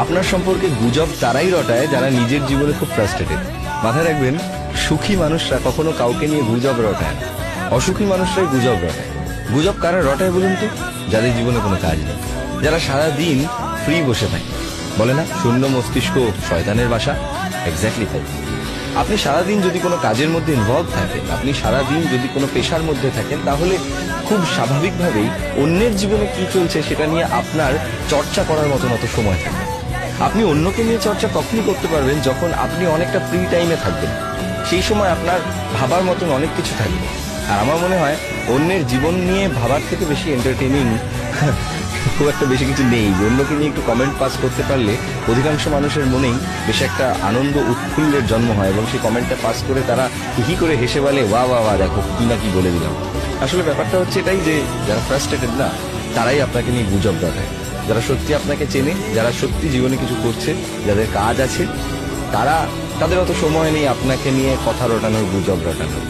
আপনার সম্পর্কে গুজব তারাই রটায় যারা নিজের জীবনে খুব ফ্রাস্ট্রেটেড। মাথায় রাখবেন, সুখী মানুষরা কখনো কাউকে নিয়ে গুজব রটায় না, অসুখী মানুষরাই গুজব রটায়। গুজব কারা রটায় বলুন তো? যাদের জীবনে কোনো কাজ নেই, যারা সারা দিন ফ্রি বসে থাকে। বলে না, শূন্য মস্তিষ্ক শয়তানের বাসা। এক্স্যাক্টলি তাই। আপনি সারাদিন যদি কোনো কাজের মধ্যে ইনভলভ থাকেন, আপনি সারাদিন যদি কোনো পেশার মধ্যে থাকেন, তাহলে খুব স্বাভাবিকভাবেই অন্যের জীবনে কি চলছে সেটা নিয়ে আপনার চর্চা করার মতন অত সময় থাকে। আপনি অন্যকে নিয়ে চর্চা তখনই করতে পারবেন যখন আপনি অনেকটা ফ্রি টাইমে থাকবেন। সেই সময় আপনার ভাবার মতন অনেক কিছু থাকবে। আর আমার মনে হয় অন্যের জীবন নিয়ে ভাবার থেকে বেশি এন্টারটেইনিং খুব একটা বেশি কিছু নেই। অন্যকে নিয়ে একটু কমেন্ট পাস করতে পারলে অধিকাংশ মানুষের মনেই বেশ একটা আনন্দ উৎফুল্লের জন্ম হয়, এবং সেই কমেন্টটা পাস করে তারা হি করে হেসে বলে, ওয়া ওয়া ওয়া, দেখো কি না কি বলে দিলাম। আসলে ব্যাপারটা হচ্ছে এটাই যে যারা ফ্রাস্ট্রেটেড না, তারাই আপনাকে নিয়ে গুজব রটায়। যারা সত্যি আপনাকে চেনে, যারা সত্যি জীবনে কিছু করছে, যাদের কাজ আছে, তাদের অত সময় নেই আপনাকে নিয়ে কথা রটানোর, গুজব রটানোর।